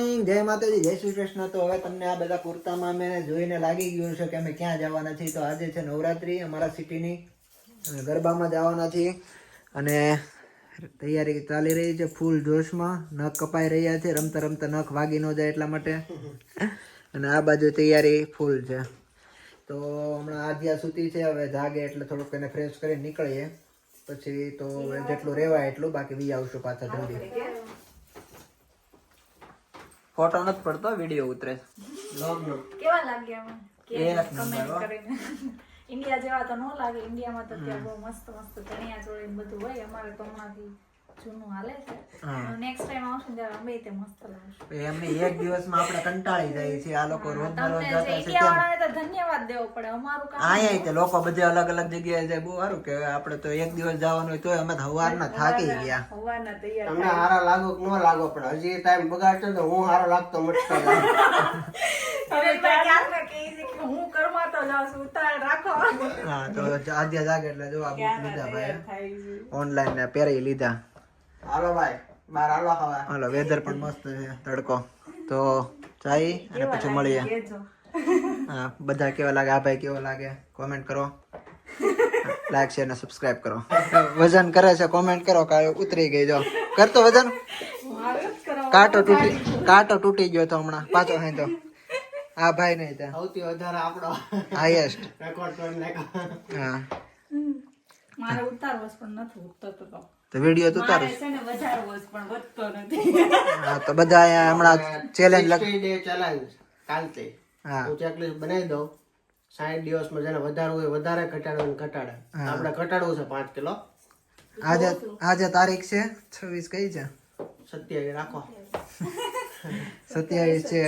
જય માતાજી, જય શ્રી કૃષ્ણ. તો હવે તમને આ બધા કુર્તામાં મેં જોઈને લાગી ગયું છે કે અમે ક્યાં જવાના છીએ. તો આજે છે નવરાત્રી અમારા સિટીની, ગરબામાં જવાના છીએ અને તૈયારી ચાલી રહી છે ફૂલ જોશમાં. નખ કપાઈ રહ્યા છે, રમતા રમતા નખ વાગી ન જાય એટલા માટે. અને આ બાજુ તૈયારી ફૂલ છે. તો હમણાં આધ્યા સૂતી છે, હવે જાગે એટલે થોડુંક એને ફ્રેશ કરીને નીકળીએ. પછી તો જેટલું રહેવાય એટલું, બાકી વી આવશું પાછા જલ્દી. ફોટો નથી પડતો, વિડીયો ઉતરે. કેવા લાગ્યા કમેન્ટ કરીને. ઇન્ડિયા જેવા તો ન લાગે. ઇન્ડિયામાં તો ત્યાં બહુ મસ્ત મસ્ત ચણિયા ચોળી બધું હોય. અમારે તો હમણાંથી જૂનું હાલે છે. નેક્સ્ટ ટાઈમ આવશું ત્યારે અમે તે મસ્ત લાવશું. એમને એક દિવસમાં આપણે કંટાળી જાય છે. આ લોકો રોજ ના રોજ જતા છે. ઇન્ડિયા વાળાને તો ધન્યવાદ દેવો પડે. અમારું કામ આયા તે લોકો બધે અલગ અલગ જગ્યાએ જાય. બહુ સારું કે આપણે તો એક દિવસ જવાનું હોય તોય અમે સવારના થાકી ગયા. હવાના તૈયાર તમને હારા લાગો કે ન લાગો, પણ હજી ટાઈમ બગાડશો તો હું હારો લાગતો મટતો હવે ક્યારના કહે છે કે હું કરવા તો જાઉં છું, ઉતાર રાખો. હા, તો આધ્યા જાગે એટલે જો આ બુક લીધા ભાઈ, થાય છે. ઓનલાઈન ને પહેરી લીધા. હાલો ભાઈ બાર હાલો હવા. હાલો, વેધર પણ મસ્ત છે, તડકો. તો જઈ અને પછી મળીએ. હા, બધા કેવા લાગે, આ ભાઈ કેવો લાગે કોમેન્ટ કરો, લાઈક શેર ને સબસ્ક્રાઇબ કરો. વજન કરે છે, કોમેન્ટ કરો. ઉતરી ગઈ જો કરતો વજન. કાંટો તૂટી ગયો તો હમણાં પાછો હે તો આ ભાઈ નહીં ત્યાં સૌથી વધારે આપણો હાઈએસ્ટ. રેકોર્ડ કરી નાખ્યો. હા, મારે ઉતારવો છે પણ નથી ઉતરતો. તો વિડીયો તો મારે ઉતારું. છે ને વધારવો છે પણ વધતો નથી. હા, તો બધા અહીંયા હમણાં ચેલેન્જ 60 ડે ચેલેન્જ કાલથી હા હું ચેકલિસ્ટ બનાવી દઉં. 60 દિવસમાં જેને વધારવું હોય વધારે, ઘટાડવું હોય ઘટાડે. આપણે ઘટાડવું છે 5 કિલો. આજે તારીખ છે 26 કઈ છે? 27 રાખો. 27 છે.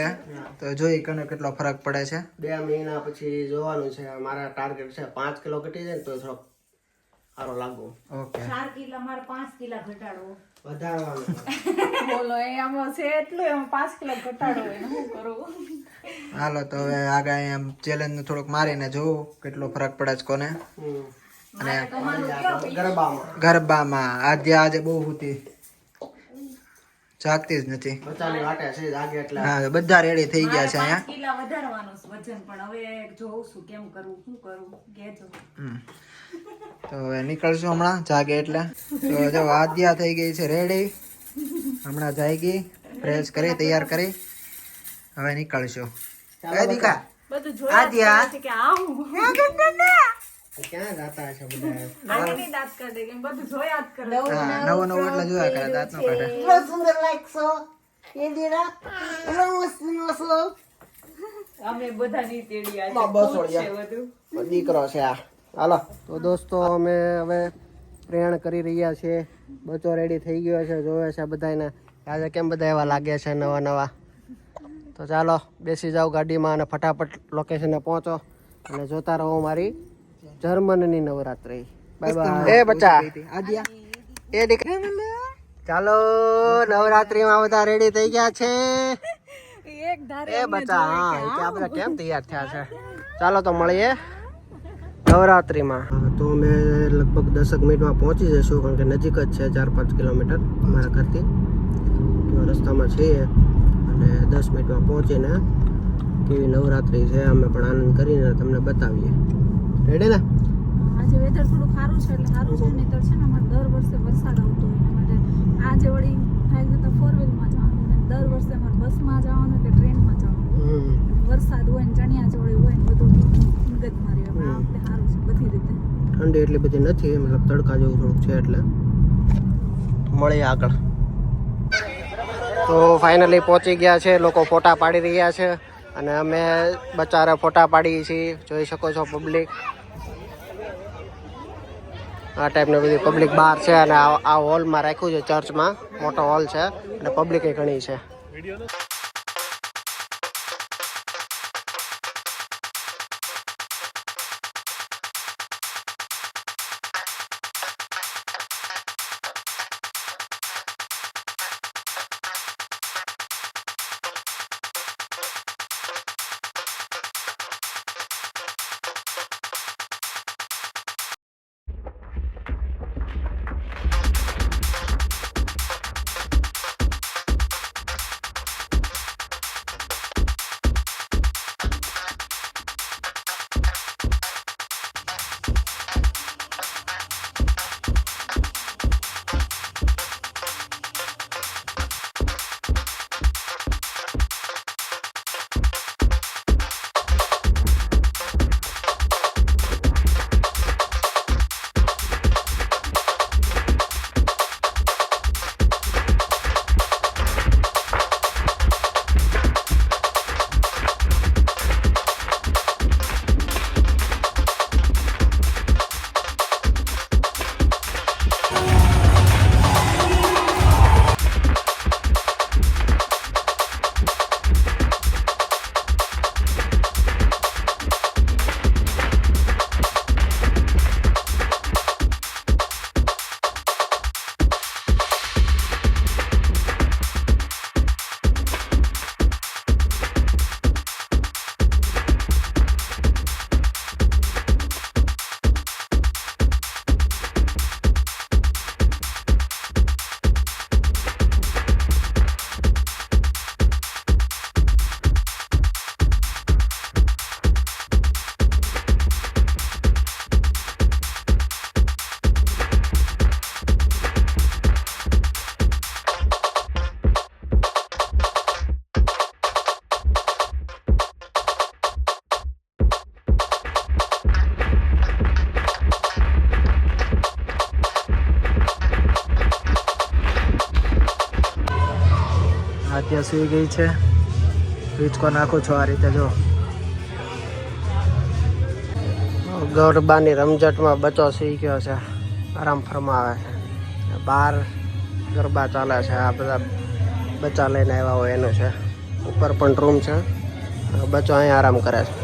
તો જોઈ કને કેટલો ફરક પડે છે. 2 મહિના પછી જોવાનું છે. મારા ટાર્ગેટ છે 5 કિલો ઘટી જાય ને તો થોડોક સારો લાગુ. ઓકે, 4 કિલા મારે 5 કિલા ઘટાડવો. વધારવાનું. બોલો એ આમાં છે એટલું, એમાં 5 કિલો ઘટાડવો હોય ને શું કરું? હાલો તો હવે આગળ એમ ચેલેન્જ નું થોડુંક મારીને જોવું કેટલો ફરક પડે છે કોને. અને ગરબામાં ગરબામાં આજે બહુ હતી, જાગતી જ નથી. બધાની વાટે છે જાગે એટલે. હા, બધા રેડી થઈ ગયા છે 5 અહીંયા. કિલા વધારવાનું છે વજન, પણ હવે જોઉં છું કેમ કરવું, શું કરું કેજો. તો હવે નીકળશું હમણાં જાગે એટલે. તો જો આદ્યા થઈ ગઈ છે રેડી, હમણાં જાગી, ફ્રેશ કરી, તૈયાર કરી, હવે નીકળશું. એ દીકા બધું જોયા છે કે આવું ક્યાં જાતા છે બધા? આની દાંત કાઢે કે બધું જોયા જ કરે. હા, નવું નવું એટલે જોયા કરે, દાંત નો કાઢે. અમે બધાની તેડી બસોડિયા. છે બધું. દીકરો છે આ. હાલો તો દોસ્તો, અમે હવે પ્રયાણ કરી રહ્યા છીએ. બચો રેડી થઈ ગયો છે, જોવે છે બધાને આજે કેમ બધા એવા લાગે છે નવા નવા. તો ચાલો બેસી જાઓ ગાડીમાં અને ફટાફટ લોકેશને પહોંચો અને જોતા રહો મારી જર્મનની નવરાત્રી. Bye bye. એ બચ્ચા, આદ્યા, એ દીકરા, ચાલો નવરાત્રીમાં બધા રેડી થઈ ગયા છે. એક ધારે એ બચ્ચા, હા, એ કે આપણે કેમ તૈયાર થયા છે. ચાલો તો મળીએ નવરાત્રીમાં. તો અમે લગભગ 10 મિનિટમાં પહોંચી જઈશું, કારણ કે નજીક જ છે, 4-5 કિલોમીટર અમારા ઘરથી. તો રસ્તામાં છીએ અને 10 મિનિટમાં પહોંચીને કેવી નવરાત્રી છે અમે પણ આનંદ કરીને તમને બતાવીએ. રેડી ને? આજે વેધર થોડું સારું છે એટલે સારું છે. નહીંતર છે ને અમારે દર વર્ષે વરસાદ આવતો હોય એના માટે આજે વળી થાય છે તો 4-વ્હીલમાં જવાનું, અને દર વર્ષે અમારે બસમાં જવાનું કે ટ્રેનમાં જવાનું. વરસાદ હોય ને ચણિયા ચોળી હોય ને બધું મગજ મારી. આ વખતે સારું છે બધી રીતે. ઠંડી એટલી બધી નથી, મતલબ તડકા જેવું થોડુંક છે. એટલે મળીએ આગળ. તો ફાઇનલી પહોંચી ગયા છે. લોકો ફોટા પાડી રહ્યા છે અને અમે બચારા ફોટા પાડીએ છીએ. જોઈ શકો છો પબ્લિક, આ ટાઈપની બધી પબ્લિક બહાર છે. અને આ હોલમાં રાખ્યું છે, ચર્ચમાં મોટો હોલ છે અને પબ્લિક એ ઘણી છે. બચ્ચા સુઈ ગઈ છે. હિંચકો નાખું છું આ રીતે જો. ગરબાની રમઝટમાં બચ્ચો સી ગયો છે, આરામ ફરમાવે છે. બહાર ગરબા ચાલે છે, આ બધા બચ્ચા લઈને આવ્યા હોય એનું છે. ઉપર પણ રૂમ છે, બચ્ચો અહીંયા આરામ કરે છે.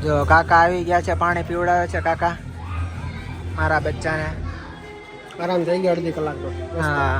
જો કાકા આવી ગયા છે, પાણી પીવડાવે છે કાકા મારા બચ્ચાને. આરામ થઈ ગયો અડધી કલાકનો. હા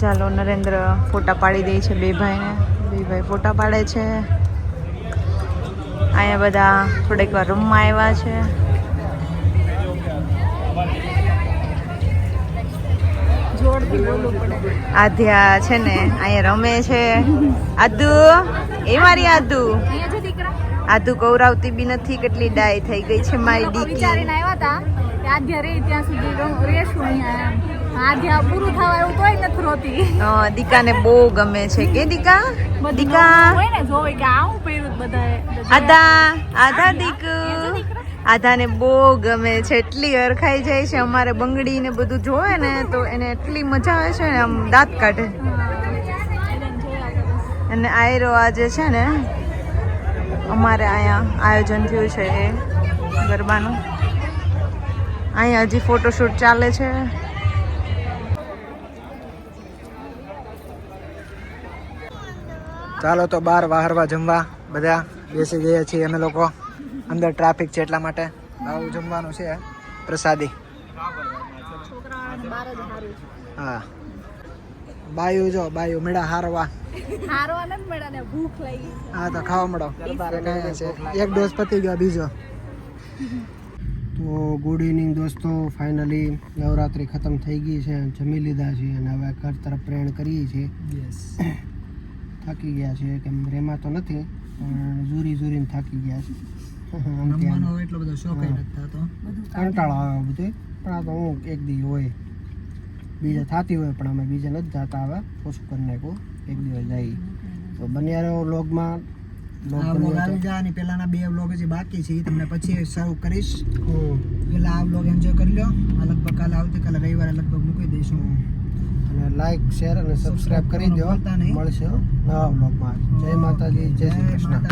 ચાલો નરેન્દ્ર ફોટા પાડી દે છે બે ભાઈને. બે ભાઈ ફોટા પાડે છે. અહીંયા બધા થોડીક વાર રૂમમાં આવ્યા છે. આધ્યા છે ને અહીંયા રમે છે. આદુ એ મારી આદુ આદુ કૌરાવતી બી નથી, કેટલી ડાય થઈ ગઈ છે મારી દીકરી. દીકાને બહુ ગમે છે કે દીકા આધા દીકુ આધાને બહુ ગમે છે. એટલી હરખાઈ જાય છે. અમારે બંગડી ને બધું જોવે ને તો એને એટલી મજા આવે છે ને, આમ દાંત કાઢે. અને આયરો આજે છે ને અમારે અહીંયા આયોજન થયું છે એ ગરબાનું. અહીંયા હજી ફોટોશૂટ ચાલે છે. ચાલો તો બહાર વાહરવા જમવા બધા બેસી ગયા છીએ અમે લોકો. અંદર ટ્રાફિક છે એટલા માટે આવું જમવાનું છે પ્રસાદી. હા બાયુ જો બાયુ મેળા હારવા. હા તો ખાવા મળો. એક ડોઝ પતી ગયો, બીજો. તો ગુડ ઇવનિંગ દોસ્તો, ફાઇનલી નવરાત્રી ખતમ થઈ ગઈ છે, જમી લીધા છે અને હવે ઘર તરફ પ્રયાણ કરીએ છીએ. થાકી ગયા છે, કેમ રેમાં તો નથી પણ ઝૂરીને થાકી ગયા છે. એટલો બધો શોખ નથી થતો, કંટાળો આવે બધું. પણ આ તો હું એક દી હોય, બીજા થતી હોય પણ અમે બીજા નથી જતા. હવે ઓછું કરી નાખ્યું, એક દિવસ જઈએ. તો બન્યા રહ્યો વ્લોગમાં. પેલાના 2 વ્લોગ હજી બાકી છે, તમને પછી શરૂ કરીશ. પેલા આ વ્લોગ એન્જોય કરી લો. આ લગભગ કાલે આવતીકાલે રવિવારે લગભગ મૂકી દઈશું. અને લાઈક શેર અને સબસ્ક્રાઇબ કરી દો. મળશે નવા વ્લોગમાં. જય માતાજી, જય શ્રી કૃષ્ણ.